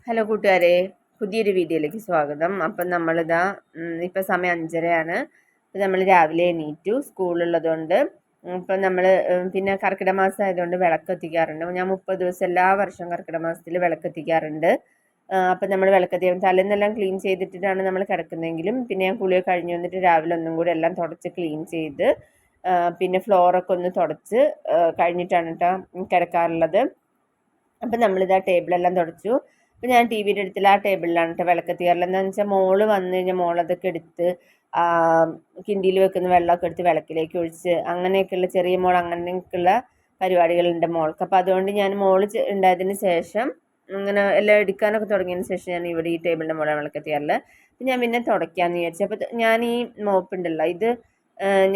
Hello കൂട്ടുകാരെ, പുതിയൊരു വീഡിയോയിലേക്ക് സ്വാഗതം. അപ്പം നമ്മളിതാ ഇപ്പം സമയം 5:30 അപ്പം നമ്മൾ രാവിലെ എണീറ്റു സ്കൂളുള്ളതുകൊണ്ട്. ഇപ്പം നമ്മൾ പിന്നെ കർക്കിടക മാസം ആയതുകൊണ്ട് വിളക്ക് എത്തിക്കാറുണ്ട്. ഞാൻ 30 ദിവസം എല്ലാ വർഷവും കർക്കിടക മാസത്തിൽ വിളക്ക് എത്തിക്കാറുണ്ട്. അപ്പം നമ്മൾ വിളക്കെത്തിക്കാൻ തലേന്നെല്ലാം ക്ലീൻ ചെയ്തിട്ടാണ് നമ്മൾ കിടക്കുന്നതെങ്കിലും പിന്നെ ഞാൻ കുളിയൊക്കെ കഴിഞ്ഞ് വന്നിട്ട് രാവിലെ ഒന്നും കൂടി എല്ലാം തുടച്ച് ക്ലീൻ ചെയ്ത് പിന്നെ ഫ്ലോറൊക്കെ ഒന്ന് തുടച്ച് കഴിഞ്ഞിട്ടാണ് കേട്ടോ കിടക്കാറുള്ളത്. അപ്പം നമ്മളിതാ ടേബിളെല്ലാം തുടച്ചു. അപ്പം ഞാൻ ടി വിയുടെ അടുത്തുള്ള ആ ടേബിളിലാണ് കേട്ടോ വിളക്കെത്തിക്കാറുള്ളത്. എന്താണെന്ന് വെച്ചാൽ മോള് വന്നു കഴിഞ്ഞാൽ മോളതൊക്കെ എടുത്ത് കിണ്ടിയിൽ വെക്കുന്ന വെള്ളമൊക്കെ എടുത്ത് വിളക്കിലേക്ക് ഒഴിച്ച് അങ്ങനെയൊക്കെയുള്ള ചെറിയ മോൾ അങ്ങനെയൊക്കെയുള്ള പരിപാടികളുണ്ട് മോൾക്ക്. അപ്പോൾ അതുകൊണ്ട് ഞാൻ മോള് ഉണ്ടായതിന് ശേഷം അങ്ങനെ എല്ലാം എടുക്കാനൊക്കെ തുടങ്ങിയതിന് ശേഷം ഞാൻ ഇവിടെ ഈ ടേബിളിൻ്റെ മുകളിൽ വിളക്കെത്തിക്കാറുള്ളത്. അപ്പം ഞാൻ പിന്നെ തുടയ്ക്കാമെന്ന് വിചാരിച്ചു. അപ്പോൾ ഞാൻ ഈ മോപ്പ് ഉണ്ടല്ലോ, ഇത്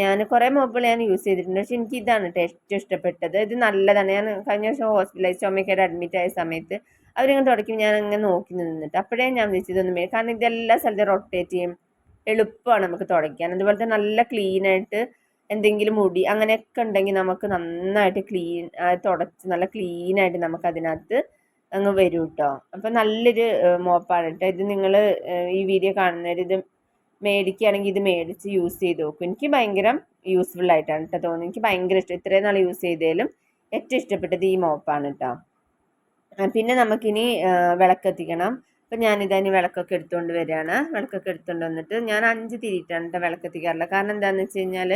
ഞാൻ കുറേ മോപ്പുകൾ ഞാൻ യൂസ് ചെയ്തിട്ടുണ്ട്. പക്ഷെ എനിക്ക് ഇതാണ് ഏറ്റവും ഇഷ്ടപ്പെട്ടത്. ഇത് നല്ലതാണ്. ഞാൻ കഴിഞ്ഞ വർഷം ഹോസ്പിറ്റലൈസ് ചുമക്കായിട്ട് അഡ്മിറ്റ് ആയ സമയത്ത് അവരിങ്ങനെ തുടയ്ക്കും, ഞാൻ അങ്ങനെ നോക്കി നിന്നിട്ട് അപ്പോഴേ ഞാൻ വിളിച്ചതൊന്നും വരും. കാരണം ഇതെല്ലാ സ്ഥലത്തും റൊട്ടേറ്റ് ചെയ്യും, എളുപ്പമാണ് നമുക്ക് തുടയ്ക്കാൻ. അതുപോലെ തന്നെ നല്ല ക്ലീനായിട്ട് എന്തെങ്കിലും മുടി അങ്ങനെയൊക്കെ ഉണ്ടെങ്കിൽ നമുക്ക് നന്നായിട്ട് തുടച്ച് നല്ല ക്ലീനായിട്ട് നമുക്ക് അതിനകത്ത് അങ്ങ് വരും കേട്ടോ. അപ്പം നല്ലൊരു മോപ്പാണ് കേട്ടോ ഇത്. നിങ്ങൾ ഈ വീഡിയോ കാണുന്നവർ ഇത് മേടിക്കുകയാണെങ്കിൽ ഇത് മേടിച്ച് യൂസ് ചെയ്ത് നോക്കും. എനിക്ക് ഭയങ്കര യൂസ്ഫുൾ ആയിട്ടാണ് കേട്ടോ തോന്നുന്നത്. എനിക്ക് ഭയങ്കര ഇഷ്ടം. ഇത്രയും നാൾ യൂസ് ചെയ്തതിലും ഏറ്റവും ഇഷ്ടപ്പെട്ടത് ഈ മോപ്പാണ് കേട്ടോ. പിന്നെ നമുക്കിനി വിളക്കെത്തിക്കണം. അപ്പം ഞാനിതിന് വിളക്കൊക്കെ എടുത്തുകൊണ്ട് വരികയാണ്. വിളക്കൊക്കെ എടുത്തുകൊണ്ട് വന്നിട്ട് ഞാൻ 5 തിരിയിട്ടാണ് കേട്ടോ വിളക്കെത്തിക്കാറുള്ളത്. കാരണം എന്താണെന്ന് വെച്ച് കഴിഞ്ഞാൽ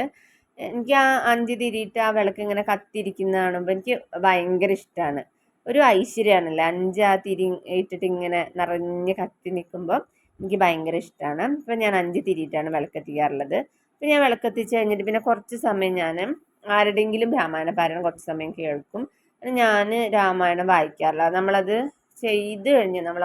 എനിക്ക് ആ 5 തിരിയിട്ട് ആ വിളക്ക് ഇങ്ങനെ കത്തിരിക്കുന്ന കാണുമ്പോൾ എനിക്ക് ഭയങ്കര ഇഷ്ടമാണ്. ഒരു ഐശ്വര്യമാണല്ലോ 5 ആ തിരി ഇട്ടിട്ട് ഇങ്ങനെ നിറഞ്ഞ് കത്തി നിൽക്കുമ്പോൾ എനിക്ക് ഭയങ്കര ഇഷ്ടമാണ്. അപ്പം ഞാൻ 5 തിരിയിട്ടാണ് വിളക്കെത്തിക്കാറുള്ളത്. അപ്പം ഞാൻ വിളക്കെത്തിച്ച് കഴിഞ്ഞിട്ട് പിന്നെ കുറച്ച് സമയം ഞാൻ ആരുടെയെങ്കിലും രാമായണ പാരായണം കുറച്ച് സമയം കേൾക്കും. ഞാൻ രാമായണം വായിക്കാറില്ല. നമ്മളത് ചെയ്ത് കഴിഞ്ഞ് നമ്മൾ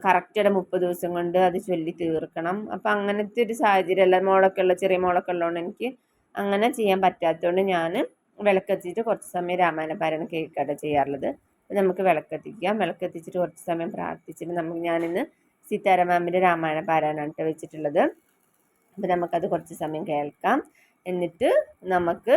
കറക്റ്റായിട്ട് 30 ദിവസം കൊണ്ട് അത് ചൊല്ലി തീർക്കണം. അപ്പം അങ്ങനത്തെ ഒരു സാഹചര്യമല്ല, ചെറിയ മോളൊക്കെ ഉള്ളതുകൊണ്ട് എനിക്ക് അങ്ങനെ ചെയ്യാൻ പറ്റാത്തതുകൊണ്ട് ഞാൻ വിളക്കെത്തിച്ചിട്ട് കുറച്ച് സമയം രാമായണ പാരായണം കേൾക്കാതെ ചെയ്യാറുള്ളത്. അപ്പം നമുക്ക് വിളക്കെത്തിക്കാം. വിളക്കെത്തിച്ചിട്ട് കുറച്ച് സമയം പ്രാർത്ഥിച്ചിട്ട് ഞാനിന്ന് സീതാരാ മാമിൻ്റെ രാമായണ പാരായണമാണ് വെച്ചിട്ടുള്ളത്. അപ്പം നമുക്കത് കുറച്ച് സമയം കേൾക്കാം. എന്നിട്ട് നമുക്ക്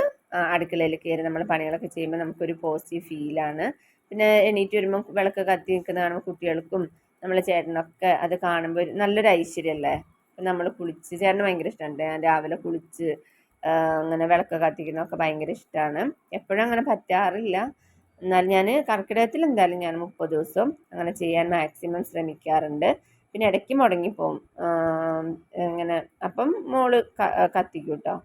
അടുക്കളയിൽ കയറി നമ്മൾ പണികളൊക്കെ ചെയ്യുമ്പോൾ നമുക്കൊരു പോസിറ്റീവ് ഫീലാണ്. പിന്നെ എണീറ്റ് വരുമ്പോൾ വിളക്ക് കത്തി നിൽക്കുന്ന കാണുമ്പോൾ കുട്ടികൾക്കും നമ്മളെ ചേട്ടനൊക്കെ അത് കാണുമ്പോൾ നല്ലൊരു ഐശ്വര്യമല്ലേ. അപ്പം നമ്മൾ കുളിച്ച്, ചേട്ടന് ഭയങ്കര ഇഷ്ടമുണ്ട്. ഞാൻ രാവിലെ കുളിച്ച് അങ്ങനെ വിളക്ക് കത്തിക്കുന്നതൊക്കെ ഭയങ്കര ഇഷ്ടമാണ്. എപ്പോഴും അങ്ങനെ പറ്റാറില്ല, എന്നാലും ഞാൻ കർക്കിടകത്തിൽ എന്തായാലും ഞാൻ 30 ദിവസം അങ്ങനെ ചെയ്യാൻ മാക്സിമം ശ്രമിക്കാറുണ്ട്. പിന്നെ ഇടയ്ക്ക് മുടങ്ങിപ്പോവും ഇങ്ങനെ. അപ്പം മോള് കത്തിക്കും കേട്ടോ.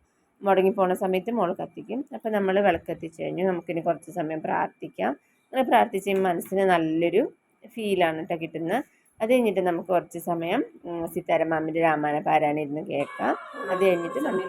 മുടങ്ങിപ്പോണ സമയത്ത് മോള് കത്തിക്കും. അപ്പം നമ്മൾ വിളക്കെത്തിച്ച് കഴിഞ്ഞു. നമുക്കിനി കുറച്ച് സമയം പ്രാർത്ഥിക്കാം. അങ്ങനെ പ്രാർത്ഥിച്ച് കഴിയുമ്പോൾ മനസ്സിന് നല്ലൊരു ഫീലാണ് കേട്ടോ കിട്ടുന്നത്. അത് കഴിഞ്ഞിട്ട് നമുക്ക് കുറച്ച് സമയം സീതാരാ മാമിൻ്റെ രാമായണ പാരായണം ഇരുന്ന് കേൾക്കാം. അത് കഴിഞ്ഞിട്ട് നമ്മൾ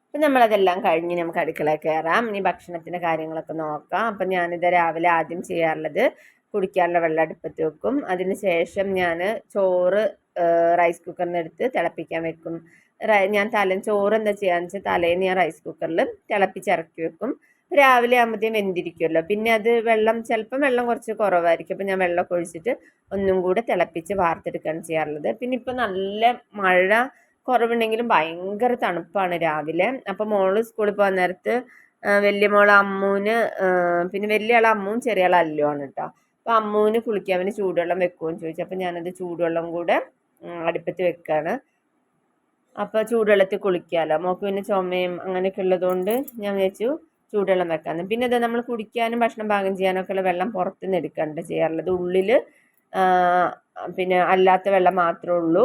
അപ്പം നമ്മളതെല്ലാം കഴിഞ്ഞ് നമുക്ക് അടുക്കളയിൽ കയറാം. ഇനി ഭക്ഷണത്തിൻ്റെ കാര്യങ്ങളൊക്കെ നോക്കാം. അപ്പം ഞാനിത് രാവിലെ ആദ്യം ചെയ്യാറുള്ളത് കുടിക്കാനുള്ള വെള്ളം അടുപ്പത്ത് വെക്കും. അതിന് ശേഷം ഞാൻ ചോറ് റൈസ് കുക്കറിൽ നിന്ന് എടുത്ത് തിളപ്പിക്കാൻ വെക്കും. ഞാൻ ചോറ് എന്താ ചെയ്യാന്ന് വെച്ചാൽ തലേന്ന് ഞാൻ റൈസ് കുക്കറിൽ തിളപ്പിച്ചിറക്കി വെക്കും. രാവിലെ ആകുമ്പോഴത്തേക്കും വെന്തിരിക്കുമല്ലോ. പിന്നെ അത് ചിലപ്പം വെള്ളം കുറച്ച് കുറവായിരിക്കും. അപ്പം ഞാൻ വെള്ളമൊക്കെ ഒഴിച്ചിട്ട് ഒന്നും കൂടെ തിളപ്പിച്ച് വാർത്തെടുക്കുകയാണ് ചെയ്യാറുള്ളത്. പിന്നെ ഇപ്പം നല്ല മഴ കുറവുണ്ടെങ്കിലും ഭയങ്കര തണുപ്പാണ് രാവിലെ. അപ്പം മോള് സ്കൂളിൽ പോകാൻ നേരത്ത് വലിയ മോൾ അമ്മൂന്, പിന്നെ വലിയ ആൾ അമ്മുവും ചെറിയ ആൾ അല്ലു ആണ് കേട്ടോ. അപ്പോൾ അമ്മൂന് കുളിക്കാൻ വേണ്ടി ചൂടുവെള്ളം വെക്കുമെന്ന് ചോദിച്ചു. അപ്പം ഞാനത് ചൂടുവെള്ളം കൂടെ അടുപ്പത്ത് വെക്കുകയാണ്. അപ്പോൾ ചൂടുവെള്ളത്തിൽ കുളിക്കാമല്ലോ. മോൾക്ക് പിന്നെ ചുമയും അങ്ങനെയൊക്കെ ഉള്ളതുകൊണ്ട് ഞാൻ വിചാരിച്ചു ചൂടുവെള്ളം വെക്കാമെന്ന്. പിന്നെ ഇത് നമ്മൾ കുടിക്കാനും ഭക്ഷണം പാകം ചെയ്യാനൊക്കെ ഉള്ള വെള്ളം പുറത്തുനിന്ന് എടുക്കാണ്ട് ചെയ്യാറുള്ളത്. ഉള്ളിൽ പിന്നെ അല്ലാത്ത വെള്ളം മാത്രമേ ഉള്ളൂ.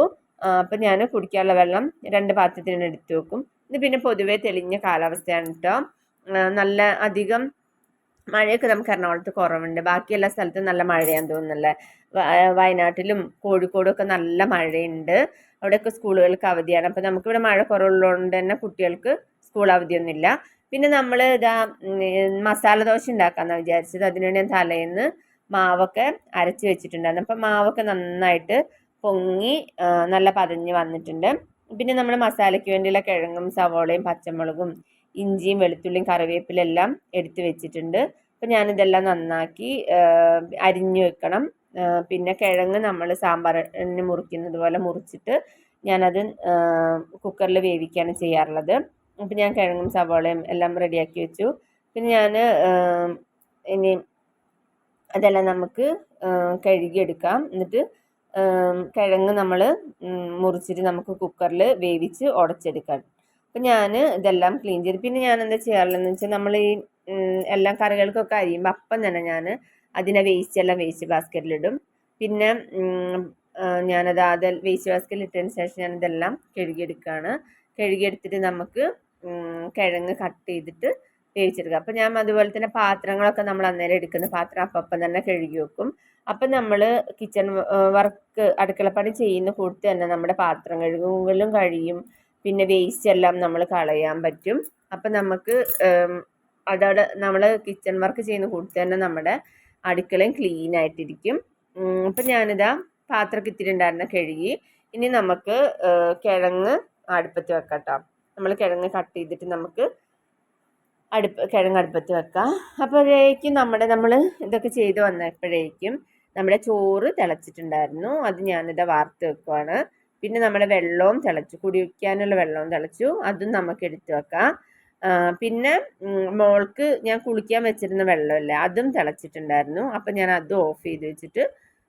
അപ്പം ഞാൻ കുടിക്കാനുള്ള വെള്ളം 2 പാത്രത്തിന് എടുത്ത് വെക്കും. ഇത് പിന്നെ പൊതുവേ തെളിഞ്ഞ കാലാവസ്ഥയാണ് കേട്ടോ. നല്ല അധികം മഴയൊക്കെ നമുക്ക് എറണാകുളത്ത് കുറവുണ്ട്. ബാക്കി എല്ലാ സ്ഥലത്തും നല്ല മഴയാണെന്ന് തോന്നുന്നല്ലേ. വയനാട്ടിലും കോഴിക്കോടും ഒക്കെ നല്ല മഴയുണ്ട്. അവിടെയൊക്കെ സ്കൂളുകൾക്ക് അവധിയാണ്. അപ്പം നമുക്കിവിടെ മഴ കുറവുള്ളതുകൊണ്ട് തന്നെ കുട്ടികൾക്ക് സ്കൂൾ അവധിയൊന്നുമില്ല. പിന്നെ നമ്മൾ മസാല ദോശ ഉണ്ടാക്കാമെന്നാണ് വിചാരിച്ചത്. അതിനുവേണ്ടി ഞാൻ തലേന്ന് മാവൊക്കെ അരച്ച് വെച്ചിട്ടുണ്ടായിരുന്നു. അപ്പം മാവൊക്കെ നന്നായിട്ട് പൊങ്ങി നല്ല പതഞ്ഞ് വന്നിട്ടുണ്ട്. പിന്നെ നമ്മൾ മസാലയ്ക്ക് വേണ്ടിയുള്ള കിഴങ്ങും സവോളയും പച്ചമുളകും ഇഞ്ചിയും വെളുത്തുള്ളിയും കറിവേപ്പില എല്ലാം എടുത്ത് വെച്ചിട്ടുണ്ട്. അപ്പം ഞാനിതെല്ലാം നന്നാക്കി അരിഞ്ഞു വെക്കണം. പിന്നെ കിഴങ്ങ് നമ്മൾ സാമ്പാറിന് മുറിക്കുന്നത് പോലെ മുറിച്ചിട്ട് ഞാനത് കുക്കറിൽ വേവിക്കുകയാണ് ചെയ്യാറുള്ളത്. അപ്പം ഞാൻ കിഴങ്ങും സവോളയും എല്ലാം റെഡിയാക്കി വെച്ചു. പിന്നെ ഞാൻ ഇനി അതെല്ലാം നമുക്ക് കഴുകിയെടുക്കാം. എന്നിട്ട് കിഴങ്ങ് നമ്മൾ മുറിച്ചിട്ട് നമുക്ക് കുക്കറിൽ വേവിച്ച് ഉടച്ചെടുക്കാം. അപ്പം ഞാൻ ഇതെല്ലാം ക്ലീൻ ചെയ്ത് പിന്നെ ഞാൻ എന്താ ചെയ്യാറുള്ളതെന്ന് വെച്ചാൽ നമ്മൾ ഈ എല്ലാം കറികൾക്കൊക്കെ അരിയുമ്പോൾ അപ്പം തന്നെ ഞാൻ അതിനെ വേസ്റ്റ് എല്ലാം വേസ്റ്റ് ബാസ്ക്കറ്റിലിടും. പിന്നെ ഞാനത് വേസ്റ്റ് ബാസ്ക്കറ്റിൽ ഇട്ടതിന് ശേഷം ഞാനിതെല്ലാം കഴുകിയെടുക്കുകയാണ്. കഴുകിയെടുത്തിട്ട് നമുക്ക് കിഴങ്ങ് കട്ട് ചെയ്തിട്ട് വേവിച്ചെടുക്കുക. അപ്പം ഞാൻ അതുപോലെ തന്നെ പാത്രങ്ങളൊക്കെ നമ്മൾ അന്നേരം എടുക്കുന്ന പാത്രം അപ്പം തന്നെ കഴുകി വെക്കും. അപ്പം നമ്മൾ കിച്ചൺ വർക്ക് അടുക്കളപ്പണി ചെയ്യുന്ന കൂട്ടത്തിൽ തന്നെ നമ്മുടെ പാത്രം കഴുകലും കഴിയും. പിന്നെ വേസ്റ്റ് എല്ലാം നമ്മൾ കളയാൻ പറ്റും. അപ്പം നമുക്ക് അതോടെ നമ്മൾ കിച്ചൺ വർക്ക് ചെയ്യുന്ന കൂട്ടത്തിൽ തന്നെ നമ്മുടെ അടുക്കളയും ക്ലീൻ ആയിട്ടിരിക്കും. അപ്പം ഞാനിതാ പാത്രമൊക്കെ ഇത്തിരി ഉണ്ടായിരുന്ന കഴുകി. ഇനി നമുക്ക് കിഴങ്ങ് അടുപ്പത്ത് വെക്കാം കേട്ടോ. നമ്മൾ കിഴങ്ങ് കട്ട് ചെയ്തിട്ട് നമുക്ക് കിഴങ്ങ് അടുപ്പത്ത് വെക്കാം. അപ്പോഴേക്കും നമ്മൾ ഇതൊക്കെ ചെയ്ത് വന്നപ്പോഴേക്കും നമ്മുടെ ചോറ് തിളച്ചിട്ടുണ്ടായിരുന്നു. അത് ഞാനിതാ വാർത്ത് വെക്കുവാണ്. പിന്നെ നമ്മുടെ വെള്ളവും തിളച്ചു, കുടിക്കാനുള്ള വെള്ളവും തിളച്ചു, അതും നമുക്ക് എടുത്ത് വെക്കാം. പിന്നെ മോൾക്ക് ഞാൻ കുളിക്കാൻ വെച്ചിരുന്ന വെള്ളമല്ലേ അതും തിളച്ചിട്ടുണ്ടായിരുന്നു. അപ്പം ഞാൻ അതും ഓഫ് ചെയ്ത് വെച്ചിട്ട്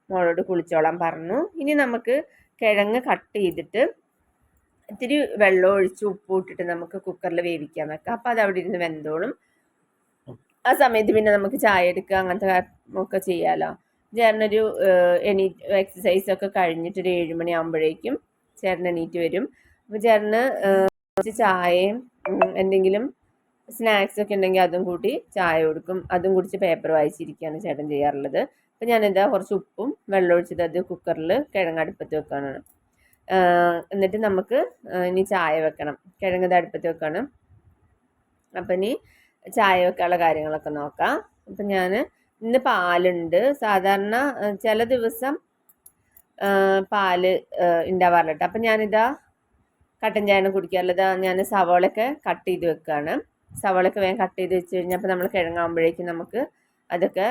മോളോട് കുളിച്ചോളാൻ പറഞ്ഞു. ഇനി നമുക്ക് കിഴങ്ങ് കട്ട് ചെയ്തിട്ട് ഇത്തിരി വെള്ളം ഒഴിച്ച് ഉപ്പ് ഇട്ടിട്ട് നമുക്ക് കുക്കറിൽ വേവിക്കാൻ വെക്കാം. അപ്പം അത് അവിടെ ഇരുന്ന് വെന്തോളും. ആ സമയത്ത് പിന്നെ നമുക്ക് ചായ എടുക്കുക അങ്ങനത്തെ ഒക്കെ ചെയ്യാമല്ലോ. ചേട്ടനൊരു എക്സസൈസൊക്കെ കഴിഞ്ഞിട്ടൊരു 7 മണി ആകുമ്പോഴേക്കും ചേട്ടൻ എണീറ്റ് വരും. അപ്പോൾ ചേട്ടന് കുറച്ച് ചായയും എന്തെങ്കിലും സ്നാക്സ് ഒക്കെ ഉണ്ടെങ്കിൽ അതും കൂട്ടി ചായ കൊടുക്കും. അതും കുടിച്ച് പേപ്പർ വായിച്ചിരിക്കുകയാണ് ചേട്ടൻ ചെയ്യാറുള്ളത്. അപ്പോൾ ഞാനിതാ കുറച്ച് ഉപ്പും വെള്ളം ഒഴിച്ചിട്ട് അത് കുക്കറിൽ കിഴങ്ങ് അടുപ്പത്ത് വെക്കാനാണ്. എന്നിട്ട് നമുക്ക് ഇനി ചായ വെക്കണം. കിഴങ്ങ് അടുപ്പത്ത് വെക്കണം. അപ്പം ഇനി ചായ വെക്കാനുള്ള കാര്യങ്ങളൊക്കെ നോക്കാം. അപ്പം ഞാൻ ഇന്ന് പാലുണ്ട്. സാധാരണ ചില ദിവസം പാല് ഉണ്ടാവാറില്ല കേട്ടോ. അപ്പം ഞാനിതാ കട്ടൻ ചായയാണ് കുടിക്കാറുള്ളത്. ഞാൻ സവോളയൊക്കെ കട്ട് ചെയ്ത് വെക്കുകയാണ്. സവോളയൊക്കെ വേഗം കട്ട് ചെയ്ത് വെച്ച് കഴിഞ്ഞാൽ അപ്പോൾ നമ്മൾ കിഴങ്ങാകുമ്പോഴേക്കും നമുക്ക് അതൊക്കെ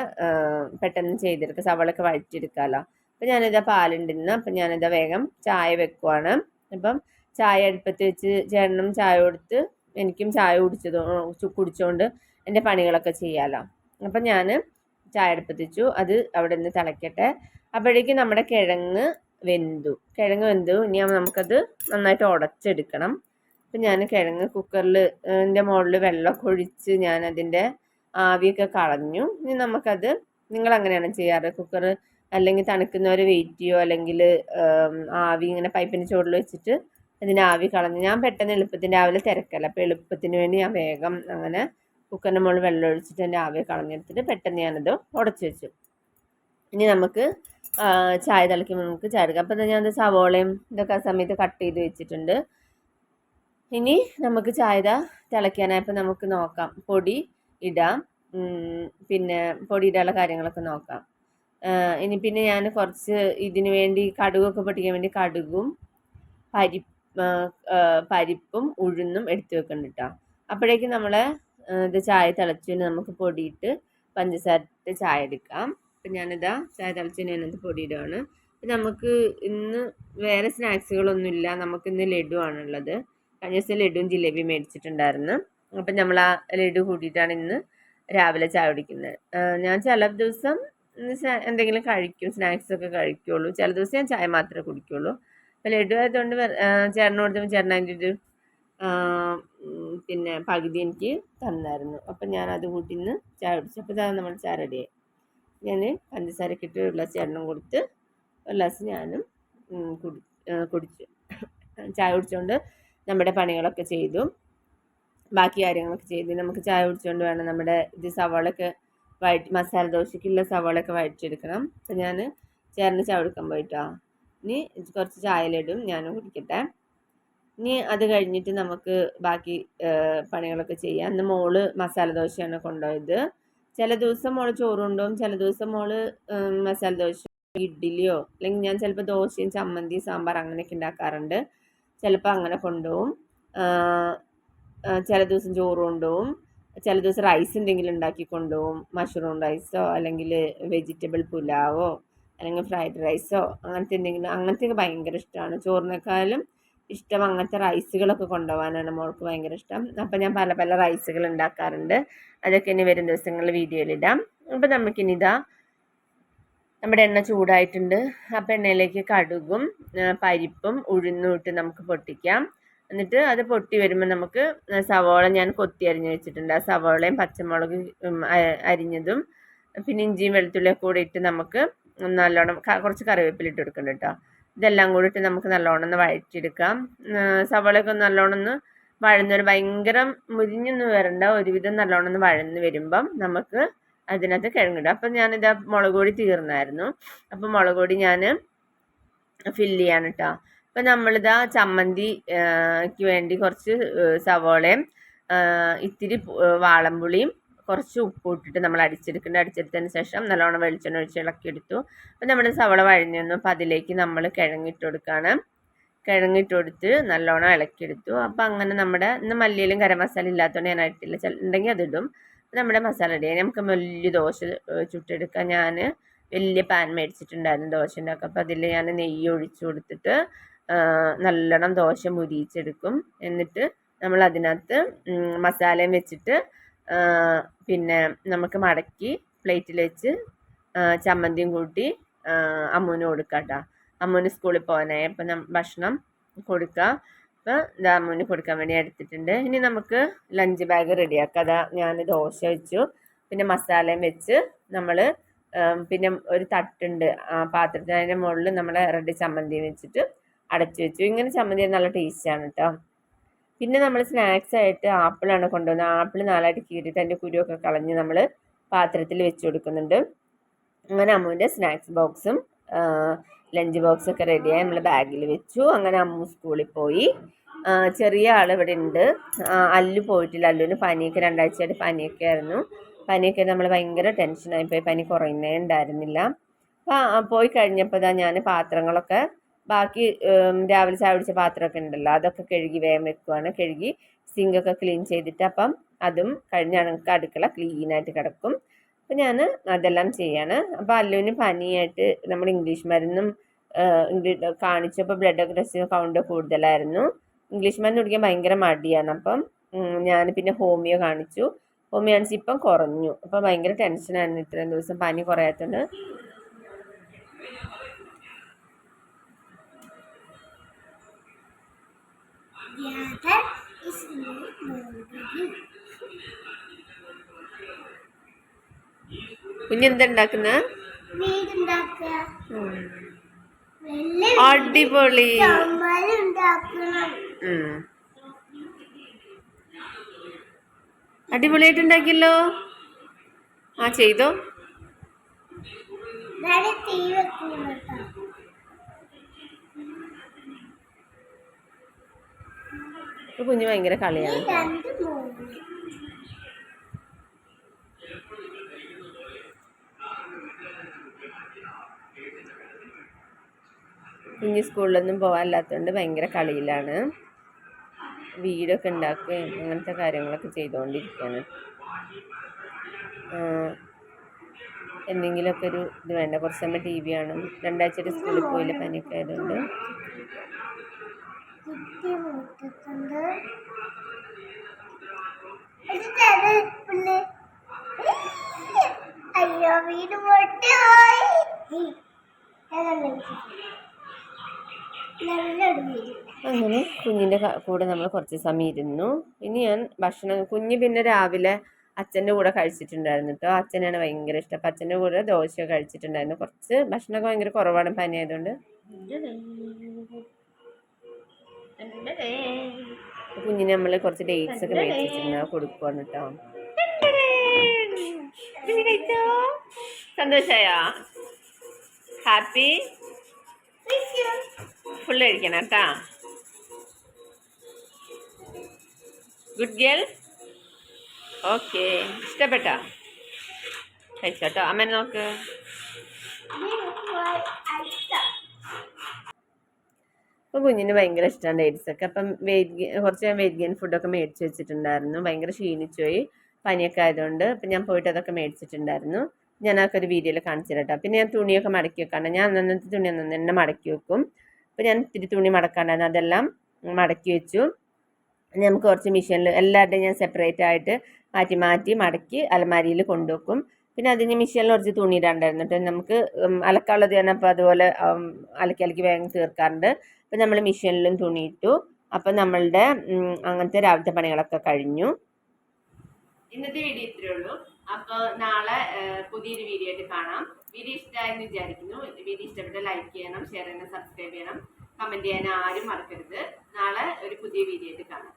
പെട്ടെന്ന് ചെയ്തെടുക്കാം. സവോളയൊക്കെ വഴറ്റിയെടുക്കാമല്ലോ. അപ്പം ഞാനിതാ പാലുണ്ട് ഇന്ന്. അപ്പം ഞാനിതാ വേഗം ചായ വെക്കുവാണ്. അപ്പം ചായ അടുപ്പത്ത് വെച്ച് ചേട്ടനും ചായ കൊടുത്ത് എനിക്കും ചായ കുടിച്ചുകൊണ്ട് എൻ്റെ പണികളൊക്കെ ചെയ്യാമല്ലോ. അപ്പം ഞാൻ ചായ അടുപ്പത്ത് വെച്ചു. അത് അവിടെ നിന്ന് തിളയ്ക്കട്ടെ. അപ്പോഴേക്കും നമ്മുടെ കിഴങ്ങ് വെന്തു. ഇനി നമുക്കത് നന്നായിട്ട് ഉടച്ചെടുക്കണം. അപ്പം ഞാൻ കിഴങ്ങ് കുക്കറിൽ എൻ്റെ മുകളിൽ വെള്ളമൊക്കെ ഒഴിച്ച് ഞാൻ അതിൻ്റെ ആവിയൊക്കെ കളഞ്ഞു. ഇനി നമുക്കത് നിങ്ങൾ അങ്ങനെയാണ് ചെയ്യാറ്? കുക്കർ അല്ലെങ്കിൽ തണുക്കുന്നവരെ വെയിറ്റ് ചെയ്യുമോ, അല്ലെങ്കിൽ ആവി ഇങ്ങനെ പൈപ്പിൻ്റെ ചുവട്ടിൽ വെച്ചിട്ട് അതിൻ്റെ ആവി കളഞ്ഞ് ഞാൻ പെട്ടെന്ന് എളുപ്പത്തിന് രാവിലെ തിരക്കല്ല, അപ്പോൾ എളുപ്പത്തിന് വേണ്ടി ഞാൻ വേഗം അങ്ങനെ കുക്കറിൻ്റെ മുകളിൽ വെള്ളം ഒഴിച്ചിട്ട് എൻ്റെ ആവി കളഞ്ഞെടുത്തിട്ട് പെട്ടെന്ന് ഞാനത് ഉടച്ചു വെച്ചു. ഇനി നമുക്ക് ചായ തിളയ്ക്കുമ്പോൾ നമുക്ക് ചായ എടുക്കാം. അപ്പം ഞാൻ സവോളയും ഇതൊക്കെ ആ സമയത്ത് കട്ട് ചെയ്ത് വെച്ചിട്ടുണ്ട്. ഇനി നമുക്ക് ചായ തിളയ്ക്കാനായപ്പോൾ നമുക്ക് നോക്കാം, പൊടി ഇടാം. പിന്നെ പൊടി ഇടാനുള്ള കാര്യങ്ങളൊക്കെ നോക്കാം. ഇനി പിന്നെ ഞാൻ കുറച്ച് ഇതിന് വേണ്ടി കടുകൊക്കെ പൊട്ടിക്കാൻ വേണ്ടി കടുകും പരിപ്പും ഉഴുന്നും എടുത്ത് വെക്കുന്നുണ്ട് കേട്ടോ. അപ്പോഴേക്കും നമ്മളെ ഇത് ചായ തിളച്ചതിന് നമുക്ക് പൊടിയിട്ട് പഞ്ചസാര ഇട്ട് ചായ എടുക്കാം. അപ്പം ഞാനിതാ ചായ തിളച്ചതിന് അതിനകത്ത് പൊടിയിടുകയാണ്. അപ്പം നമുക്ക് ഇന്ന് വേറെ സ്നാക്സുകളൊന്നുമില്ല. നമുക്കിന്ന് ലഡു ആണുള്ളത്. കഴിഞ്ഞ ദിവസം ലഡുവും ജിലേബിയും മേടിച്ചിട്ടുണ്ടായിരുന്നു. അപ്പം നമ്മൾ ആ ലഡു കൂട്ടിയിട്ടാണ് ഇന്ന് രാവിലെ ചായ കുടിക്കുന്നത്. ഞാൻ ചില ദിവസം എന്തെങ്കിലും കഴിക്കും, സ്നാക്സൊക്കെ കഴിക്കുള്ളൂ. ചില ദിവസം ഞാൻ ചായ മാത്രമേ കുടിക്കുള്ളൂ. അപ്പോൾ ലഡു ആയതുകൊണ്ട് ചേട്ടന് കൊടുത്തപ്പോൾ ചേട്ടൻ അതിൻ്റെ ഒരു പിന്നെ പകുതി എനിക്ക് തന്നായിരുന്നു. അപ്പം ഞാനത് കൂട്ടി ഇന്ന് ചായ കുടിച്ചു. അപ്പോൾ ഇതാണ് നമ്മൾ ചായ റെഡിയായി. ഞാൻ പഞ്ചസാരയൊക്കെ ഇട്ട് ഒരു ഗ്ലാസ് ചേട്ടനും കൊടുത്ത് ഒരു ഗ്ലാസ് ഞാനും കുടിച്ചു. ചായ കുടിച്ചുകൊണ്ട് നമ്മുടെ പണികളൊക്കെ ചെയ്തു, ബാക്കി കാര്യങ്ങളൊക്കെ ചെയ്തു. നമുക്ക് ചായ കുടിച്ചുകൊണ്ട് വേണം നമ്മുടെ ഇത് സവാളൊക്കെ മസാല ദോശയ്ക്കുള്ള സവാളൊക്കെ വഴറ്റിയെടുക്കണം. അപ്പം ഞാൻ ചേട്ടന് ചായ കൊടുക്കാൻ പോയിട്ടോ. ഇനി കുറച്ച് ചായയിലിടും, ഞാനും കുടിക്കട്ടെ. ഇനി അത് കഴിഞ്ഞിട്ട് നമുക്ക് ബാക്കി പണികളൊക്കെ ചെയ്യാം. ഇന്ന് മോള് മസാല ദോശയാണ് കൊണ്ടുപോയത്. ചില ദിവസം മോള് ചോറ് കൊണ്ടുപോകും, ചില ദിവസം മോള് മസാല ദോശ, ഇഡ്ഡലിയോ, അല്ലെങ്കിൽ ഞാൻ ചിലപ്പോൾ ദോശയും ചമ്മന്തി സാമ്പാർ അങ്ങനെയൊക്കെ ഉണ്ടാക്കാറുണ്ട്. ചിലപ്പോൾ അങ്ങനെ കൊണ്ടുപോകും. ചില ദിവസം ചോറ് കൊണ്ടുപോകും, ചില ദിവസം റൈസ് എന്തെങ്കിലും ഉണ്ടാക്കി കൊണ്ടുപോകും. മഷ്റൂം റൈസോ അല്ലെങ്കിൽ വെജിറ്റബിൾ പുലാവോ അല്ലെങ്കിൽ ഫ്രൈഡ് റൈസോ അങ്ങനത്തെ എന്തെങ്കിലും. അങ്ങനത്തെയൊക്കെ ഭയങ്കര ഇഷ്ടമാണ്. ചോറിനേക്കാളും ഇഷ്ടം അങ്ങനത്തെ റൈസുകളൊക്കെ കൊണ്ടുപോകാനാണ് മോൾക്ക് ഭയങ്കര ഇഷ്ടം. അപ്പം ഞാൻ പല പല റൈസുകൾ ഉണ്ടാക്കാറുണ്ട്. അതൊക്കെ ഇനി വരും ദിവസങ്ങളിൽ വീഡിയോയിലിടാം. അപ്പം നമുക്കിനി നമ്മുടെ എണ്ണ ചൂടായിട്ടുണ്ട്. അപ്പം എണ്ണയിലേക്ക് കടുകും പരിപ്പും ഉഴുന്നും ഇട്ട് നമുക്ക് പൊട്ടിക്കാം. എന്നിട്ട് അത് പൊട്ടി വരുമ്പോൾ നമുക്ക് സവോള ഞാൻ കൊത്തി അരിഞ്ഞ് വെച്ചിട്ടുണ്ട്. ആ സവോളയും പച്ചമുളക് അരിഞ്ഞതും പിന്നെ ഇഞ്ചിയും വെളുത്തുള്ളിയൊക്കെ കൂടി ഇട്ട് നമുക്ക് നല്ലോണം കുറച്ച് കറിവേപ്പില ഇട്ട് കൊടുക്കണം കേട്ടോ. ഇതെല്ലാം കൂടി ഇട്ട് നമുക്ക് നല്ലോണം ഒന്ന് വഴറ്റിയെടുക്കാം. സവോളയൊക്കെ നല്ലോണം ഒന്ന് വഴന്നൊരു ഭയങ്കര മുരിഞ്ഞൊന്നും വരണ്ട, ഒരുവിധം നല്ലോണം ഒന്ന് വഴന്ന് വരുമ്പം നമുക്ക് അതിനകത്ത് കിഴങ്ങിടും. അപ്പം ഞാനിതാ മുളക് പൊടി തീർന്നായിരുന്നു. അപ്പം മുളക് പൊടി ഞാൻ ഫില്ല് ചെയ്യാണ് കേട്ടോ. അപ്പം നമ്മളിതാ ചമ്മന്തിക്ക് വേണ്ടി കുറച്ച് സവോളയും ഇത്തിരി വാളംപുളിയും കുറച്ച് ഉപ്പ് ഇട്ടിട്ട് നമ്മൾ അടിച്ചെടുത്തതിന് ശേഷം നല്ലോണം വെളിച്ചെണ്ണ ഒഴിച്ച് ഇളക്കിയെടുത്തു. അപ്പം നമ്മുടെ സവോള വഴഞ്ഞു വന്നു. അപ്പം അതിലേക്ക് നമ്മൾ കിഴങ്ങിട്ട് കൊടുക്കുകയാണ്. കിഴങ്ങിട്ട് കൊടുത്ത് നല്ലോണം ഇളക്കിയെടുത്തു. അപ്പം അങ്ങനെ നമ്മുടെ ഇന്ന് മല്ലിയിലും ഗരം മസാല ഇല്ലാത്തതുകൊണ്ട് ഞാൻ ഇട്ടില്ല, ഉണ്ടെങ്കിൽ അതിടും. നമ്മുടെ മസാല റെഡി. നമുക്ക് വലിയ ദോശ ചുട്ടെടുക്കാം. ഞാൻ വലിയ പാൻ മേടിച്ചിട്ടുണ്ടായിരുന്നു ദോശ ഉണ്ടാക്കുക. അപ്പം അതിൽ ഞാൻ നെയ്യ് ഒഴിച്ചു കൊടുത്തിട്ട് നല്ലോണം ദോശ മുരിയിച്ചെടുക്കും. എന്നിട്ട് നമ്മൾ അതിനകത്ത് മസാലയും വെച്ചിട്ട് പിന്നെ നമുക്ക് മടക്കി പ്ലേറ്റിൽ വെച്ച് ചമ്മന്തിയും കൂട്ടി അമ്മൂന് കൊടുക്കാം കേട്ടോ. അമ്മൂന് സ്കൂളിൽ പോകാനായി. അപ്പം ഭക്ഷണം കൊടുക്കുക. അപ്പോൾ ഇതാ അമ്മൂന് കൊടുക്കാൻ വേണ്ടി എടുത്തിട്ടുണ്ട്. ഇനി നമുക്ക് ലഞ്ച് ബാഗ് റെഡിയാക്കാം. അതാ ഞാൻ ദോശ വെച്ചു, പിന്നെ മസാലയും വെച്ച് നമ്മൾ പിന്നെ ഒരു തട്ടുണ്ട് പാത്രത്തിന്, അതിൻ്റെ മുകളിൽ നമ്മുടെ റെഡി ചമ്മന്തി വെച്ചിട്ട് അടച്ചു വെച്ചു. ഇങ്ങനെ ചമ്മന്തി നല്ല ടേസ്റ്റാണ് കേട്ടോ. പിന്നെ നമ്മൾ സ്നാക്സ് ആയിട്ട് ആപ്പിളാണ് കൊണ്ടുവന്നത്. ആപ്പിൾ നാലായിട്ട് കീറിയിട്ട് അതിൻ്റെ കുരുവൊക്കെ കളഞ്ഞ് നമ്മൾ പാത്രത്തിൽ വെച്ച് കൊടുക്കുന്നുണ്ട്. അങ്ങനെ അമ്മുവിൻ്റെ സ്നാക്സ് ബോക്സും ലഞ്ച് ബോക്സൊക്കെ റെഡിയായി നമ്മൾ ബാഗിൽ വെച്ചു. അങ്ങനെ അമ്മു സ്കൂളിൽ പോയി. ചെറിയ ആൾ ഇവിടെ ഉണ്ട്. അല്ലു പോയിട്ടില്ല. അല്ലുവിന് പനിയൊക്കെ 2 ആഴ്ചയായിട്ട് പനിയൊക്കെ ആയിരുന്നു. പനിയൊക്കെ നമ്മൾ ഭയങ്കര ടെൻഷനായിപ്പോയി. പനി കുറയുന്നേ ഉണ്ടായിരുന്നില്ല. അപ്പോൾ പോയി കഴിഞ്ഞപ്പോൾ ഞാൻ പാത്രങ്ങളൊക്കെ ബാക്കി രാവിലെ ചായ കുടിച്ച പാത്രമൊക്കെ ഉണ്ടല്ലോ, അതൊക്കെ കഴുകി വേഗം വെക്കുവാണ്. കഴുകി സിങ്കൊക്കെ ക്ലീൻ ചെയ്തിട്ട് അപ്പം അതും കഴിഞ്ഞാണ് ഞങ്ങൾക്ക് അടുക്കള ക്ലീനായിട്ട് കിടക്കും. അപ്പം ഞാൻ അതെല്ലാം ചെയ്യാണ്. അപ്പോൾ അല്ലുവിന് പനിയായിട്ട് നമ്മൾ ഇംഗ്ലീഷ് മരുന്നും കാണിച്ചപ്പോൾ ബ്ലഡൊക്കെ ടെസ്റ്റ് കൗണ്ട് കൂടുതലായിരുന്നു. ഇംഗ്ലീഷ് മരുന്ന് കുടിക്കാൻ ഭയങ്കര മടിയാണ്. അപ്പം ഞാൻ പിന്നെ ഹോമിയോ കാണിച്ചു. ഹോമിയോ കാണിച്ച് ഇപ്പം കുറഞ്ഞു. അപ്പം ഭയങ്കര ടെൻഷനായിരുന്നു ഇത്രയും ദിവസം പനി കുറയാത്തതുകൊണ്ട്. കുഞ്ഞെന്താ ഉണ്ടാക്കുന്ന? അടിപൊളി. അടിപൊളിയായിട്ട് ഉണ്ടാക്കിയല്ലോ. ചെയ്തോ. കുഞ്ഞ് ഭയങ്കര കളിയാണ്. കുഞ്ഞ് സ്കൂളിലൊന്നും പോകാനില്ലാത്തതുകൊണ്ട് ഭയങ്കര കളിയിലാണ്. വീടൊക്കെ ഉണ്ടാക്കുകയും അങ്ങനത്തെ കാര്യങ്ങളൊക്കെ ചെയ്തുകൊണ്ടിരിക്കുകയാണ്. എന്തെങ്കിലുമൊക്കെ ഒരു ഇത് വേണ്ട. കുറച്ച് സമയം TV കാണും. 2 ആഴ്ചയായിട്ട് സ്കൂളിൽ പോയില്ല, പനിയൊക്കെ ആയതുകൊണ്ട്. അയ്യോ, വീട് അങ്ങനെ കുഞ്ഞിൻ്റെ കൂടെ നമ്മൾ കുറച്ച് സമയം ഇരുന്നു. ഇനി ഞാൻ ഭക്ഷണം, കുഞ്ഞ് പിന്നെ രാവിലെ അച്ഛൻ്റെ കൂടെ കഴിച്ചിട്ടുണ്ടായിരുന്നു കേട്ടോ. അച്ഛനാണ് ഭയങ്കര ഇഷ്ടം. അപ്പം അച്ഛൻ്റെ കൂടെ ദോശ കഴിച്ചിട്ടുണ്ടായിരുന്നു. കുറച്ച് ഭക്ഷണമൊക്കെ ഭയങ്കര കുറവാണ് പനി ആയതുകൊണ്ട്. കുഞ്ഞിന് നമ്മൾ കുറച്ച് ഡേറ്റ്സ് ഒക്കെ മേടിച്ചിരുന്ന കൊടുക്കുവാണ് കേട്ടോ. സന്തോഷായോ? ഹാപ്പി? ഫുള്ള് കഴിക്കണം കേട്ടാ. Good girl. ഓക്കെ, ഇഷ്ടപ്പെട്ടോ? കഴിച്ചോട്ടോ. അമ്മേനെ നോക്ക്. അപ്പോൾ കുഞ്ഞിന് ഭയങ്കര ഇഷ്ടമാണ് ഡേറ്റ്സൊക്കെ. അപ്പം കുറച്ച് ഞാൻ വെയിറ്റ് ഗെയിൻ ഫുഡൊക്കെ മേടിച്ച് വെച്ചിട്ടുണ്ടായിരുന്നു. ഭയങ്കര ക്ഷീണിച്ചു പോയി, പനിയൊക്കെ ആയതുകൊണ്ട്. അപ്പം ഞാൻ പോയിട്ട് അതൊക്കെ മേടിച്ചിട്ടുണ്ടായിരുന്നു. ഞാൻ അതൊക്കെ ഒരു വീഡിയോയിൽ കാണിച്ചു തരാം. പിന്നെ ഞാൻ തുണിയൊക്കെ മടക്കി വെക്കാണ്ട്, ഞാൻ അന്നത്തെ തുണി അന്ന് തന്നെ മടക്കി വെക്കും. അപ്പോൾ ഞാൻ ഇത്തിരി തുണി മടക്കാണ്ടായിരുന്നു, അതെല്ലാം മടക്കി വെച്ചു. നമുക്ക് കുറച്ച് മെഷീനിൽ എല്ലാവരുടെയും ഞാൻ സെപ്പറേറ്റ് ആയിട്ട് മാറ്റി മാറ്റി മടക്കി അലമാരിയിൽ കൊണ്ടുവെക്കും. പിന്നെ അതിന് മെഷീനിൽ കുറച്ച് തുണി ഇടാണ്ടായിരുന്നു കേട്ടോ. നമുക്ക് അലക്കാനുള്ളത് ഞാൻ അപ്പോൾ അതുപോലെ അലക്കി വേഗം തീർക്കാറുണ്ട്. അപ്പം നമ്മൾ മെഷീനിലും തുണി ഇട്ടു. അപ്പം നമ്മളുടെ അങ്ങനത്തെ രാവിലത്തെ പണികളൊക്കെ കഴിഞ്ഞു. ഇന്നത്തെ വീഡിയോ ഇത്രയേ ഉള്ളൂ. അപ്പോൾ നാളെ പുതിയൊരു വീഡിയോ ആയിട്ട് കാണാം. വീഡിയോ ഇഷ്ടമായെന്ന് വിചാരിക്കുന്നു. വീഡിയോ ഇഷ്ടപ്പെട്ട് ലൈക്ക് ചെയ്യണം, ഷെയർ ചെയ്യണം, സബ്സ്ക്രൈബ് ചെയ്യണം, കമൻറ്റ് ചെയ്യാൻ ആരും മറക്കരുത്. നാളെ ഒരു പുതിയ വീഡിയോ ആയിട്ട് കാണാം.